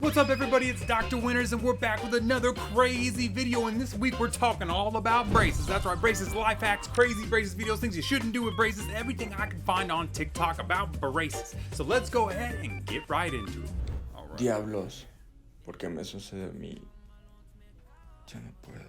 What's up everybody, it's Dr. Winters and we're back with another crazy video, and this week we're talking all about braces. That's right, braces, life hacks, crazy braces videos, things you shouldn't do with braces, everything I can find on TikTok about braces. So let's go ahead and get right into it. All right. Diablos, ¿por qué me sucede a mí? Ya no puedo.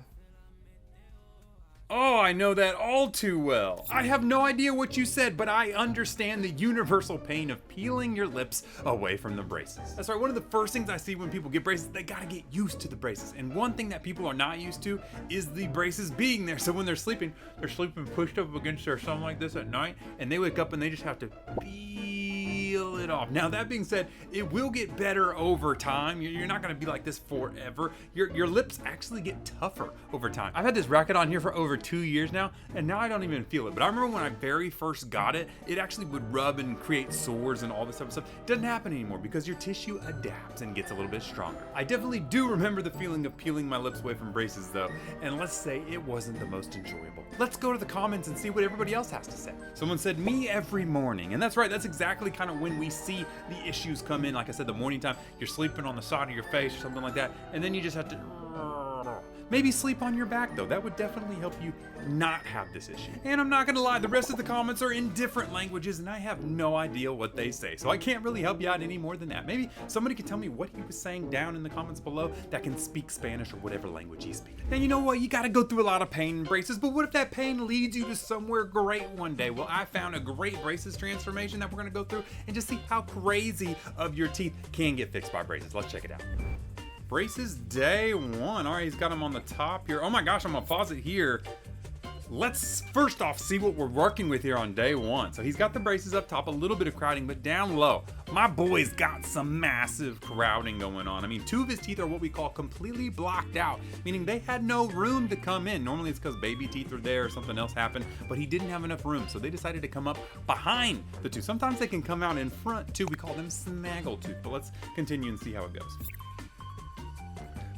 Oh, I know that all too well. I have no idea what you said, but I understand the universal pain of peeling your lips away from the braces. That's right, one of the first things I see when people get braces, they gotta get used to the braces. And one thing that people are not used to is the braces being there. So when they're sleeping pushed up against or something like this at night, and they wake up and they just have to peel it off. Now that being said, it will get better over time. You're not gonna be like this forever. Your lips actually get tougher over time. I've had this racket on here for over 2 years now, and now I don't even feel it. But I remember when I very first got it, it actually would rub and create sores and all this type of stuff. It doesn't happen anymore because your tissue adapts and gets a little bit stronger. I definitely do remember the feeling of peeling my lips away from braces though, and let's say it wasn't the most enjoyable. Let's go to the comments and see what everybody else has to say. Someone said, me every morning. And that's right, that's exactly kind of when we see the issues come in. Like I said, the morning time, you're sleeping on the side of your face or something like that, and then you just have to maybe sleep on your back though. That would definitely help you not have this issue. And I'm not gonna lie, the rest of the comments are in different languages and I have no idea what they say. So I can't really help you out any more than that. Maybe somebody could tell me what he was saying down in the comments below that can speak Spanish or whatever language he's speaking. Now you know what, you gotta go through a lot of pain in braces, but what if that pain leads you to somewhere great one day? Well, I found a great braces transformation that we're gonna go through and just see how crazy of your teeth can get fixed by braces. Let's check it out. Braces day one. All right, he's got them on the top here. Oh my gosh, I'm gonna pause it here. Let's first off see what we're working with here on day one. So he's got the braces up top, a little bit of crowding, but down low, my boy's got some massive crowding going on. I mean, 2 of his teeth are what we call completely blocked out, meaning they had no room to come in. Normally it's because baby teeth are there or something else happened, but he didn't have enough room, so they decided to come up behind the tooth. Sometimes they can come out in front too. We call them snaggle tooth, but let's continue and see how it goes.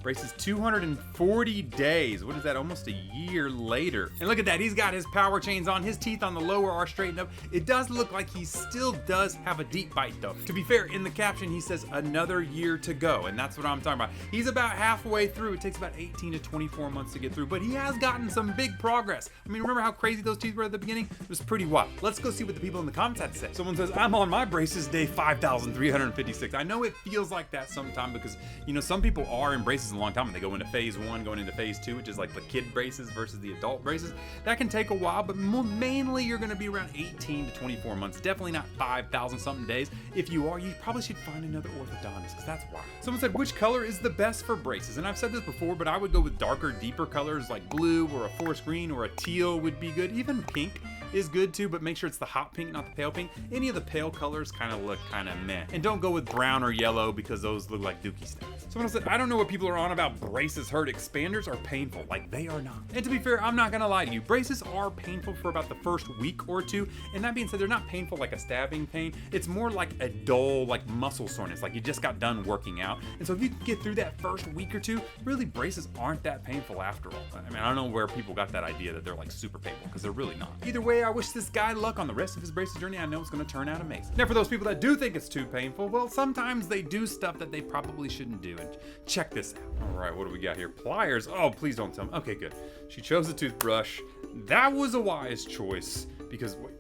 Braces 240 days. What is that? Almost a year later. And look at that. He's got his power chains on. His teeth on the lower are straightened up. It does look like he still does have a deep bite though. To be fair, in the caption, he says another year to go. And that's what I'm talking about. He's about halfway through. It takes about 18 to 24 months to get through, but he has gotten some big progress. I mean, remember how crazy those teeth were at the beginning? It was pretty wild. Let's go see what the people in the comments had to say. Someone says, I'm on my braces day 5,356. I know it feels like that sometimes because, you know, some people are in braces a long time and they go into phase 1, going into phase 2, which is like the kid braces versus the adult braces. That can take a while, but mainly you're gonna be around 18 to 24 months. Definitely not 5,000 something days. If you are, you probably should find another orthodontist because that's why. Someone said, which color is the best for braces? And I've said this before, but I would go with darker, deeper colors like blue or a forest green or a teal would be good. Even pink is good too, but make sure it's the hot pink, not the pale pink. Any of the pale colors kind of look kind of meh. And don't go with brown or yellow because those look like dookie sticks. Someone said, I don't know what people are on about braces hurt. Expanders are painful. Like, they are not. And to be fair, I'm not gonna lie to you. Braces are painful for about the first week or two. And that being said, they're not painful like a stabbing pain. It's more like a dull, like muscle soreness, like you just got done working out. And so if you can get through that first week or two, really braces aren't that painful after all. I mean, I don't know where people got that idea that they're like super painful because they're really not. Either way, I wish this guy luck on the rest of his braces journey. I know it's gonna turn out amazing. Now for those people that do think it's too painful, well, sometimes they do stuff that they probably shouldn't do. And check this out. All right, what do we got here? Pliers. Oh, please don't tell me. Okay, good. She chose a toothbrush. That was a wise choice because wait,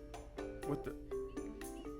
what the?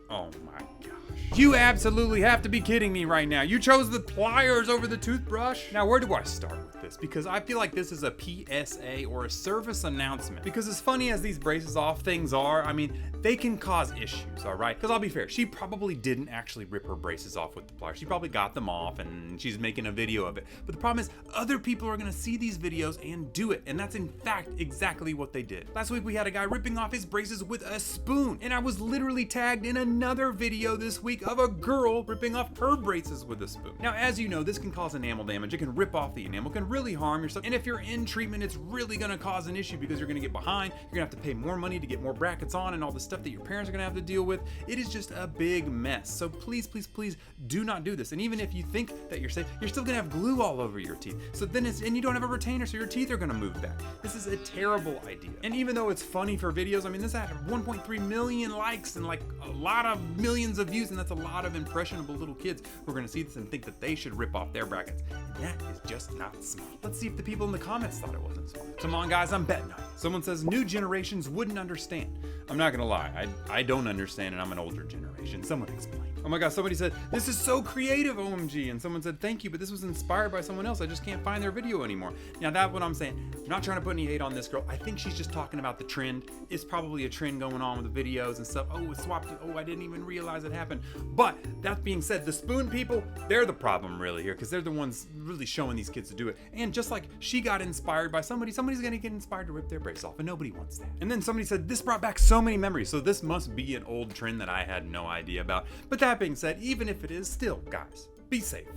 Oh my gosh. You absolutely have to be kidding me right now. You chose the pliers over the toothbrush? Now, where do I start with this? Because I feel like this is a PSA or a service announcement. Because as funny as these braces off things are, I mean, they can cause issues, all right? Because I'll be fair, she probably didn't actually rip her braces off with the pliers. She probably got them off and she's making a video of it. But the problem is other people are gonna see these videos and do it. And that's in fact exactly what they did. Last week we had a guy ripping off his braces with a spoon. And I was literally tagged in another video this week of a girl ripping off her braces with a spoon. Now, as you know, this can cause enamel damage. It can rip off the enamel, can really harm yourself. And if you're in treatment, it's really gonna cause an issue because you're gonna get behind. You're gonna have to pay more money to get more brackets on and all the stuff that your parents are gonna have to deal with. It is just a big mess. So please, please, please do not do this. And even if you think that you're safe, you're still gonna have glue all over your teeth. So then and you don't have a retainer, so your teeth are gonna move back. This is a terrible idea. And even though it's funny for videos, I mean, this had 1.3 million likes and like a lot of millions of views, and that's a lot of impressionable little kids who are going to see this and think that they should rip off their brackets. And that is just not smart. Let's see if the people in the comments thought it wasn't smart. Come on, guys, I'm betting on it. Someone says new generations wouldn't understand. I'm not gonna lie, I don't understand, and I'm an older generation. Someone explain. Oh my gosh, somebody said, this is so creative, OMG. And someone said, thank you, but this was inspired by someone else. I just can't find their video anymore. Now that's what I'm saying. I'm not trying to put any hate on this girl. I think she's just talking about the trend. It's probably a trend going on with the videos and stuff. Oh, it swapped it. Oh, I didn't even realize it happened. But that being said, the spoon people, they're the problem really here, because they're the ones really showing these kids to do it. And just like she got inspired by somebody's gonna get inspired to rip their brace off, and nobody wants that. And then somebody said, this brought back so many memories. So this must be an old trend that I had no idea about. But that being said, even if it is, still, guys, be safe.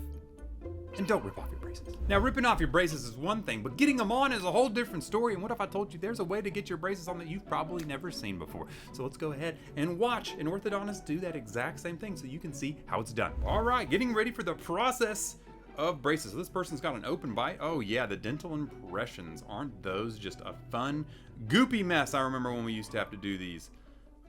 And don't rip off your braces. Now, ripping off your braces is one thing, but getting them on is a whole different story. And what if I told you there's a way to get your braces on that you've probably never seen before? So let's go ahead and watch an orthodontist do that exact same thing so you can see how it's done. All right, getting ready for the process of braces. So this person's got an open bite. Oh yeah, the dental impressions. Aren't those just a fun, goopy mess? I remember when we used to have to do these.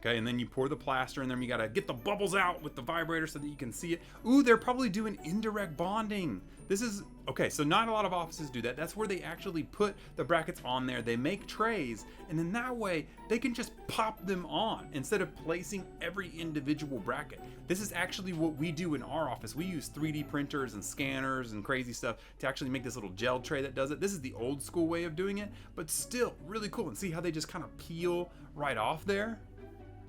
Okay, and then you pour the plaster in there, and you gotta get the bubbles out with the vibrator so that you can see it. Ooh, they're probably doing indirect bonding. This is, okay, so not a lot of offices do that. That's where they actually put the brackets on there. They make trays, and then that way, they can just pop them on instead of placing every individual bracket. This is actually what we do in our office. We use 3D printers and scanners and crazy stuff to actually make this little gel tray that does it. This is the old school way of doing it, but still really cool. And see how they just kind of peel right off there?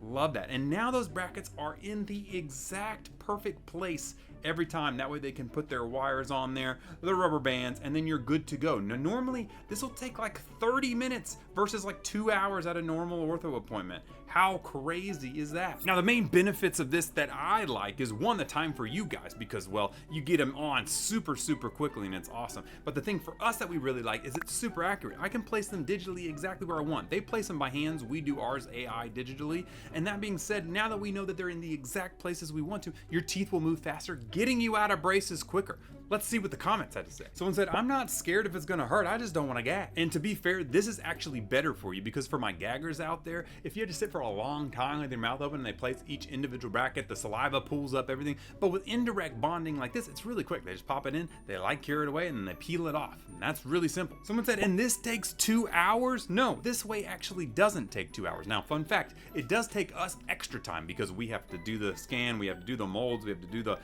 Love that. And now those brackets are in the exact perfect place every time. That way they can put their wires on there, the rubber bands, and then you're good to go. Now normally this will take like 30 minutes versus like 2 hours at a normal ortho appointment. How crazy is that? Now the main benefits of this that I like is one, the time for you guys, because well, you get them on super quickly and it's awesome. But the thing for us that we really like is it's super accurate. I can place them digitally exactly where I want. They place them by hands, we do ours AI digitally. And that being said, now that we know that they're in the exact places we want to, your teeth will move faster, getting you out of braces quicker. Let's see what the comments had to say. Someone said, I'm not scared if it's gonna hurt, I just don't wanna gag. And to be fair, this is actually better for you, because for my gaggers out there, if you had to sit for a long time with your mouth open and they place each individual bracket, the saliva pulls up everything. But with indirect bonding like this, it's really quick. They just pop it in, they like cure it away, and then they peel it off. And that's really simple. Someone said, and this takes 2 hours? No, this way actually doesn't take 2 hours. Now, fun fact, it does take us extra time because we have to do the scan, we have to do the molds, we have to do the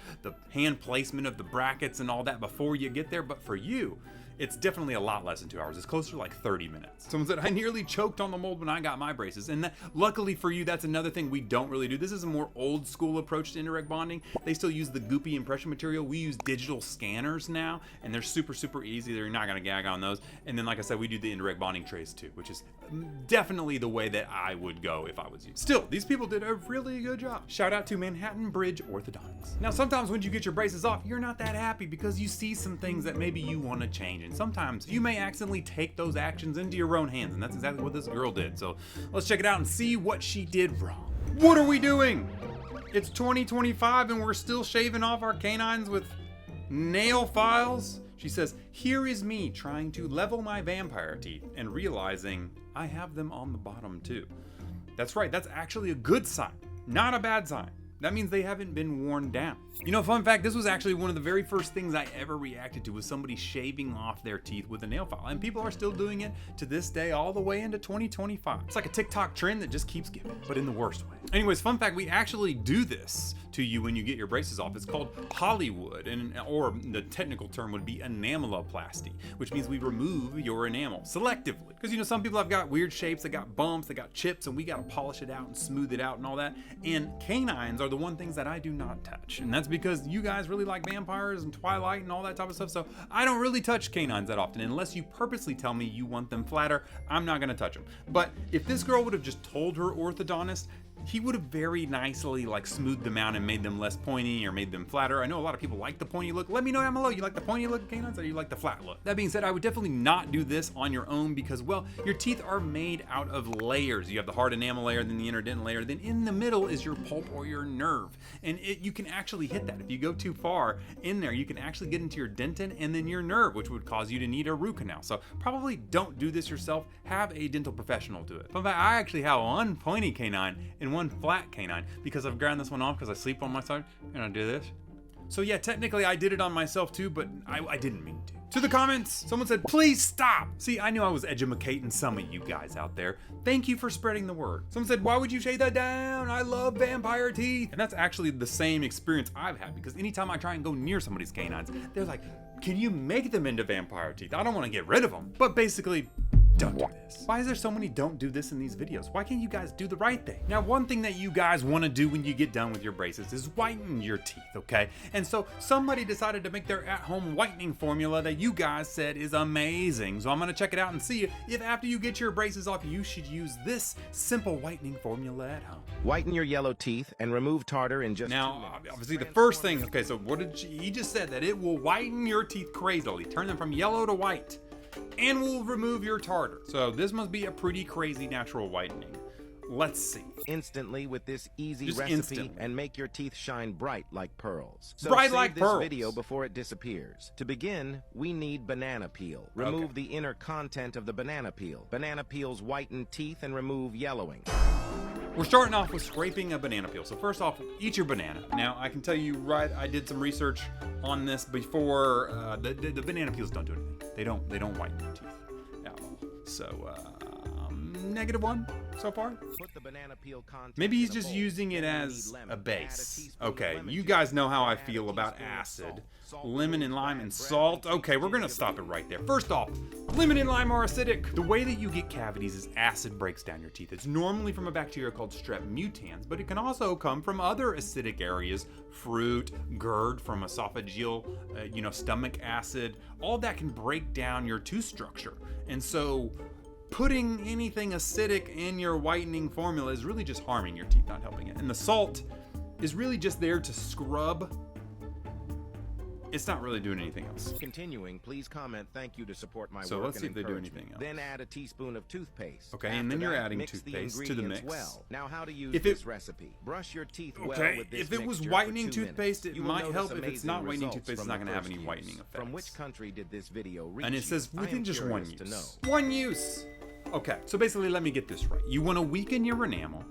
hand placement of the brackets and all that before you get there. But for you, it's definitely a lot less than 2 hours. It's closer to like 30 minutes. Someone said, I nearly choked on the mold when I got my braces. And that, luckily for you, that's another thing we don't really do. This is a more old school approach to indirect bonding. They still use the goopy impression material. We use digital scanners now, and they're super easy. They're not gonna gag on those. And then, like I said, we do the indirect bonding trays too, which is definitely the way that I would go if I was you. Still, these people did a really good job. Shout out to Manhattan Bridge Orthodontics. Now, sometimes when you get your braces off, you're not that happy because you see some things that maybe you wanna change. And sometimes you may accidentally take those actions into your own hands, and that's exactly what this girl did. So let's check it out and see what she did wrong. What are we doing? It's 2025 and we're still shaving off our canines with nail files? She says, here is me trying to level my vampire teeth and realizing I have them on the bottom too. That's right, that's actually a good sign, not a bad sign. That means they haven't been worn down. You know, fun fact, this was actually one of the very first things I ever reacted to, was somebody shaving off their teeth with a nail file. And people are still doing it to this day, all the way into 2025. It's like a TikTok trend that just keeps giving, but in the worst way. Anyways, fun fact, we actually do this to you when you get your braces off. It's called Hollywood, or the technical term would be enameloplasty, which means we remove your enamel selectively. Because you know, some people have got weird shapes, they got bumps, they got chips, and we gotta polish it out and smooth it out and all that. And canines are the one things that I do not touch. And that's because you guys really like vampires and Twilight and all that type of stuff. So I don't really touch canines that often. Unless you purposely tell me you want them flatter, I'm not gonna touch them. But if this girl would have just told her orthodontist, he would have very nicely like smoothed them out and made them less pointy or made them flatter. I know a lot of people like the pointy look. Let me know down below, you like the pointy look canines or you like the flat look? That being said, I would definitely not do this on your own because, well, your teeth are made out of layers. You have the hard enamel layer, then the interdental layer, then in the middle is your pulp or your nerve. And you can actually hit that. If you go too far in there, you can actually get into your dentin and then your nerve, which would cause you to need a root canal. So probably don't do this yourself. Have a dental professional do it. But I actually have one pointy canine, and and one flat canine because I've ground this one off because I sleep on my side and I do this. So yeah, technically I did it on myself too, but I didn't mean to. To the comments, someone said, please stop. See, I knew I was educating some of you guys out there. Thank you for spreading the word. Someone said, why would you shave that down? I love vampire teeth. And that's actually the same experience I've had, because anytime I try and go near somebody's canines, they're like, can you make them into vampire teeth? I don't want to get rid of them. But basically, don't do this. Why is there so many don't do this in these videos? Why can't you guys do the right thing? Now, one thing that you guys want to do when you get done with your braces is whiten your teeth, okay? And so somebody decided to make their at-home whitening formula that you guys said is amazing. So I'm going to check it out and see if after you get your braces off, you should use this simple whitening formula at home. Whiten your yellow teeth and remove tartar in just 2 Now, minutes. obviously the first thing, okay, so what did he just said that it will whiten your teeth crazily, turn them from yellow to white, and will remove your tartar. So this must be a pretty crazy natural whitening. Let's see. Instantly with this easy Just recipe instantly. and make your teeth shine bright like pearls. So Bright save like this pearls. video before it disappears. To begin, we need banana peel. Remove Okay. the inner content of the banana peel. Banana peels whiten teeth and remove yellowing. We're starting off with scraping a banana peel. So first off, eat your banana. Now, I can tell you I did some research on this before. The banana peels don't do anything. They don't whiten your teeth at all. So, -1 so far. Put the banana peel content Maybe he's in a just bowl. using it Then we as need lemon. a Add base. teaspoon of Okay, lemon you juice. guys know how I Add a feel about teaspoon of acid. salt. Lemon and lime and Bread salt. and Okay, we're gonna stop it right there. First off, lemon and lime are acidic. The way that you get cavities is acid breaks down your teeth. It's normally from a bacteria called strep mutans, but it can also come from other acidic areas, fruit, GERD from esophageal, stomach acid. All that can break down your tooth structure. And so putting anything acidic in your whitening formula is really just harming your teeth, not helping it. And the salt is really just there to scrub. It's not really doing anything else. Continuing, please comment thank you to support my So work let's see and if they do encouragement. anything else. Then add a teaspoon of toothpaste. Okay, and After then you're that, adding mix toothpaste the to the ingredients mix. well. Now how to use If it- this recipe. Brush your teeth well Okay, with this if it was mixture whitening for 2 toothpaste, minutes. it You will might notice help. If it's amazing not whitening results toothpaste, it's from not the gonna have first any use. whitening effects. From which country did this video reach And it says you? I am within just one curious to know. use. One use. Okay, so basically, let me get this right. You want to weaken your enamel,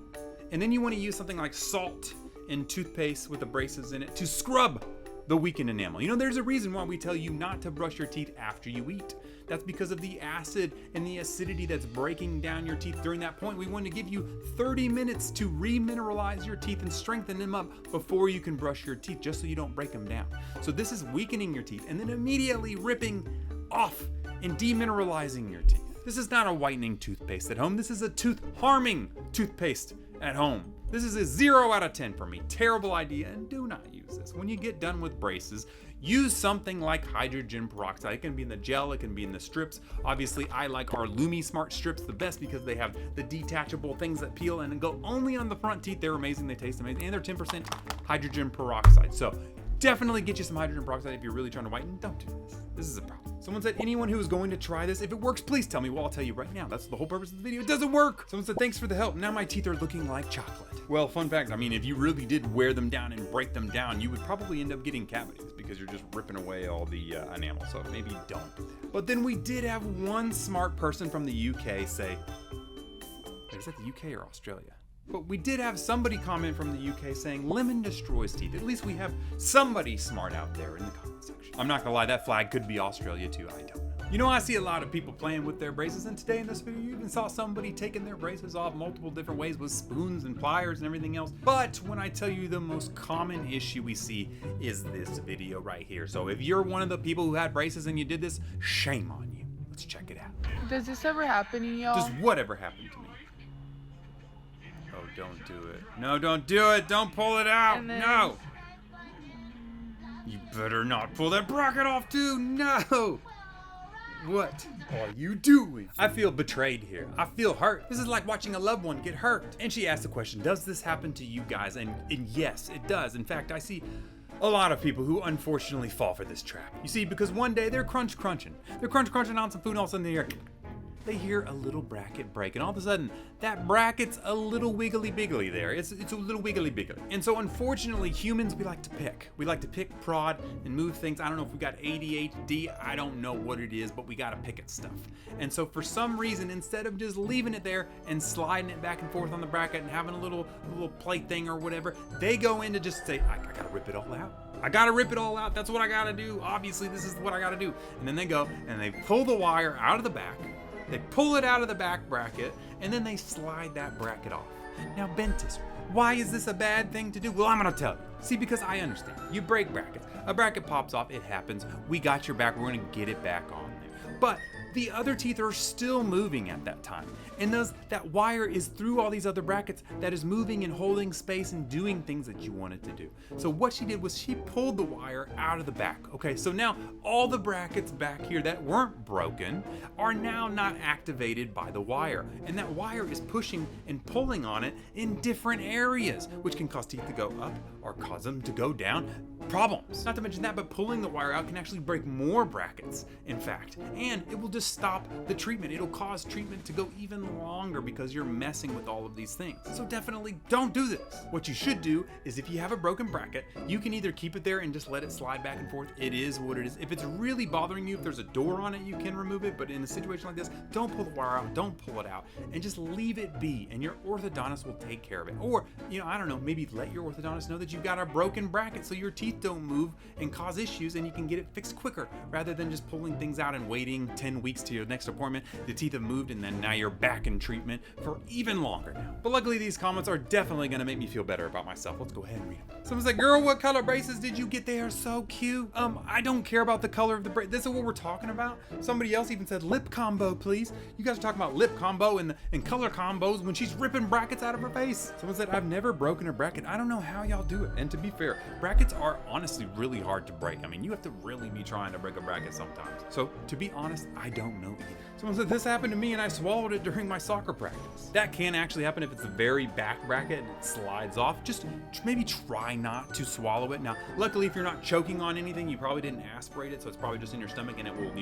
and then you want to use something like salt and toothpaste with the braces in it to scrub the weakened enamel. You know, there's a reason why we tell you not to brush your teeth after you eat. That's because of the acid and the acidity that's breaking down your teeth during that point. We want to give you 30 minutes to remineralize your teeth and strengthen them up before you can brush your teeth, just so you don't break them down. So this is weakening your teeth and then immediately ripping off and demineralizing your teeth. This is not a whitening toothpaste at home. This is a tooth-harming toothpaste at home. This is a 0 out of 10 for me. Terrible idea, and do not use this. When you get done with braces, use something like hydrogen peroxide. It can be in the gel, it can be in the strips. Obviously, I like our Lumi Smart strips the best because they have the detachable things that peel and go only on the front teeth. They're amazing, they taste amazing, and they're 10% hydrogen peroxide. So definitely get you some hydrogen peroxide if you're really trying to whiten. Don't do this. This is a problem. Someone said, anyone who is going to try this, if it works, please tell me. Well, I'll tell you right now. That's the whole purpose of the video. It doesn't work. Someone said, thanks for the help. Now my teeth are looking like chocolate. Well, fun fact, I mean, if you really did wear them down and break them down, you would probably end up getting cavities because you're just ripping away all the enamel. So maybe don't do that. But then we did have one smart person from the UK say, wait, is that the UK or Australia? But we did have somebody comment from the UK saying lemon destroys teeth. At least we have somebody smart out there in the comment section. I'm not gonna lie, that flag could be Australia too, I don't know. You know, I see a lot of people playing with their braces, and today in this video, you even saw somebody taking their braces off multiple different ways with spoons and pliers and everything else. But when I tell you the most common issue we see is this video right here. So if you're one of the people who had braces and you did this, shame on you. Let's check it out. Does this ever happen to y'all? Does whatever happened to me? Oh, don't do it. No, don't do it. Don't pull it out. And then- No. You better not pull that bracket off too. No. What are you doing? I feel betrayed here. I feel hurt. This is like watching a loved one get hurt. And she asked the question, does this happen to you guys? And yes, it does. In fact, I see a lot of people who unfortunately fall for this trap. You see, because one day they're crunching. They're crunching on some food, and all of a sudden they hear they hear a little bracket break, and all of a sudden, that bracket's a little wiggly biggly there. It's a little wiggly biggly. And so unfortunately, humans, we like to pick. We like to pick, prod, and move things. I don't know if we got ADHD, I don't know what it is, but we gotta pick at stuff. And so for some reason, instead of just leaving it there and sliding it back and forth on the bracket and having a little plate thing or whatever, they go in to just say, I gotta rip it all out. I gotta rip it all out. That's what I gotta do. Obviously, this is what I gotta do. And then they go and they pull the wire out of the back. They pull it out of the back bracket, and then they slide that bracket off. Now, Bentist, why is this a bad thing to do? Well, I'm gonna tell you. See, because I understand. You break brackets. A bracket pops off, it happens. We got your back, we're gonna get it back on there. But the other teeth are still moving at that time. And thus, that wire is through all these other brackets that is moving and holding space and doing things that you want it to do. So what she did was she pulled the wire out of the back. Okay, so now all the brackets back here that weren't broken are now not activated by the wire. And that wire is pushing and pulling on it in different areas, which can cause teeth to go up or cause them to go down. Problems. Not to mention that, but pulling the wire out can actually break more brackets, in fact. And it will just stop the treatment. It'll cause treatment to go even longer because you're messing with all of these things. So definitely don't do this. What you should do is if you have a broken bracket, you can either keep it there and just let it slide back and forth. It is what it is. If it's really bothering you, if there's a door on it, you can remove it. But in a situation like this, don't pull the wire out, don't pull it out, and just leave it be. And your orthodontist will take care of it. Or, I don't know, maybe let your orthodontist know that you've got a broken bracket so your teeth don't move and cause issues and you can get it fixed quicker rather than just pulling things out and waiting 10 weeks to your next appointment. The teeth have moved and then now you're back in treatment for even longer now. But luckily these comments are definitely gonna make me feel better about myself. Let's go ahead and read them. Someone said, girl, what color braces did you get? They are so cute. I don't care about the color of the brace. This is what we're talking about. Somebody else even said lip combo, please. You guys are talking about lip combo and color combos when she's ripping brackets out of her face. Someone said, I've never broken a bracket. I don't know how y'all do it. And to be fair, brackets are honestly really hard to break. I mean, you have to really be trying to break a bracket sometimes. So to be honest, I don't know either. Someone said, this happened to me and I swallowed it during my soccer practice. That can actually happen if it's the very back bracket and it slides off. Just maybe try not to swallow it. Now, luckily, if you're not choking on anything, you probably didn't aspirate it, so it's probably just in your stomach and it will,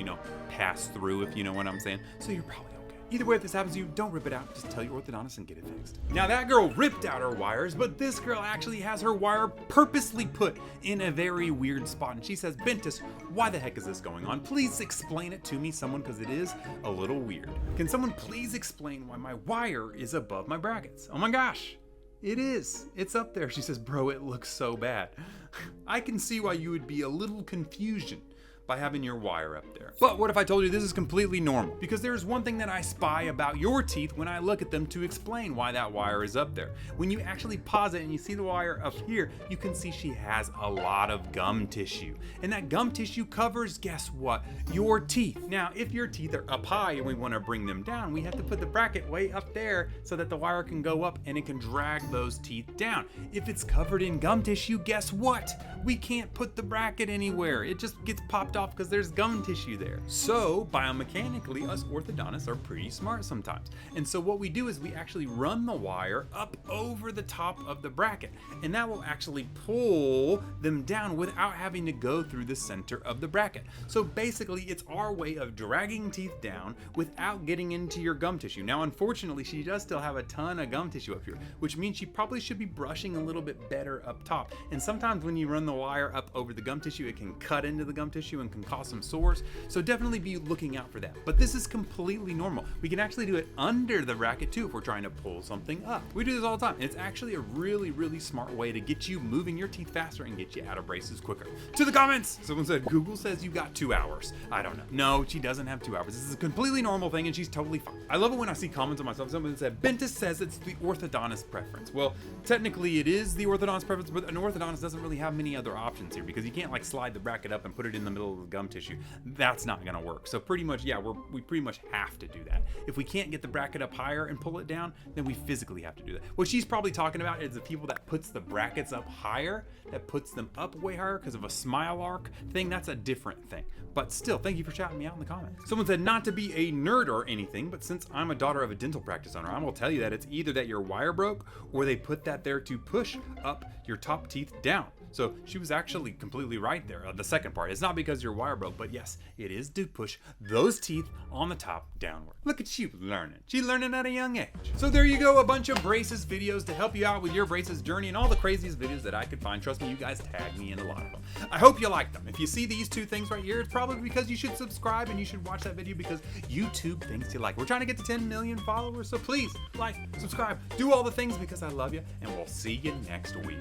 pass through, if you know what I'm saying. So you're probably okay. Either way, if this happens to you, don't rip it out. Just tell your orthodontist and get it fixed. Now that girl ripped out her wires, but this girl actually has her wire purposely put in a very weird spot. And she says, Bentist, why the heck is this going on? Please explain it to me, someone, because it is a little weird. Can someone please explain why my wire is above my brackets? Oh my gosh. It is. It's up there. She says, bro, it looks so bad. I can see why you would be a little confusion by having your wire up there. But what if I told you this is completely normal? Because there's one thing that I spy about your teeth when I look at them to explain why that wire is up there. When you actually pause it and you see the wire up here, you can see she has a lot of gum tissue. And that gum tissue covers, guess what? Your teeth. Now, if your teeth are up high and we want to bring them down, we have to put the bracket way up there so that the wire can go up and it can drag those teeth down. If it's covered in gum tissue, guess what? We can't put the bracket anywhere. It just gets popped off because there's gum tissue there. So biomechanically, us orthodontists are pretty smart sometimes. And so what we do is we actually run the wire up over the top of the bracket, and that will actually pull them down without having to go through the center of the bracket. So basically, it's our way of dragging teeth down without getting into your gum tissue. Now, unfortunately, she does still have a ton of gum tissue up here, which means she probably should be brushing a little bit better up top. And sometimes when you run the wire up over the gum tissue, it can cut into the gum tissue and can cause some sores. So definitely be looking out for that. But this is completely normal. We can actually do it under the bracket too if we're trying to pull something up. We do this all the time. And it's actually a really, really smart way to get you moving your teeth faster and get you out of braces quicker. To the comments! Someone said, Google says you got 2 hours. I don't know. No, she doesn't have 2 hours. This is a completely normal thing and she's totally fine. I love it when I see comments on myself. Someone said, Bentist says it's the orthodontist preference. Well, technically it is the orthodontist preference, but an orthodontist doesn't really have many other options here because you can't like slide the bracket up and put it in the middle of the gum tissue. That's not gonna work. So pretty much, yeah, we pretty much have to do that. If we can't get the bracket up higher and pull it down, then we physically have to do that. What she's probably talking about is the people that puts the brackets up higher, that puts them up way higher because of a smile arc thing. That's a different thing. But still, thank you for shouting me out in the comments. Someone said not to be a nerd or anything, but since I'm a daughter of a dental practice owner, I will tell you that it's either that your wire broke or they put that there to push up your top teeth down. So she was actually completely right there. The second part, it's not because your wire broke, but yes, it is to push those teeth on the top downward. Look at you learning. She's learning at a young age. So there you go, a bunch of braces videos to help you out with your braces journey and all the craziest videos that I could find. Trust me, you guys tag me in a lot of them. I hope you like them. If you see these two things right here, it's probably because you should subscribe and you should watch that video because YouTube thinks you like. We're trying to get to 10 million followers, so please like, subscribe, do all the things because I love you, and we'll see you next week.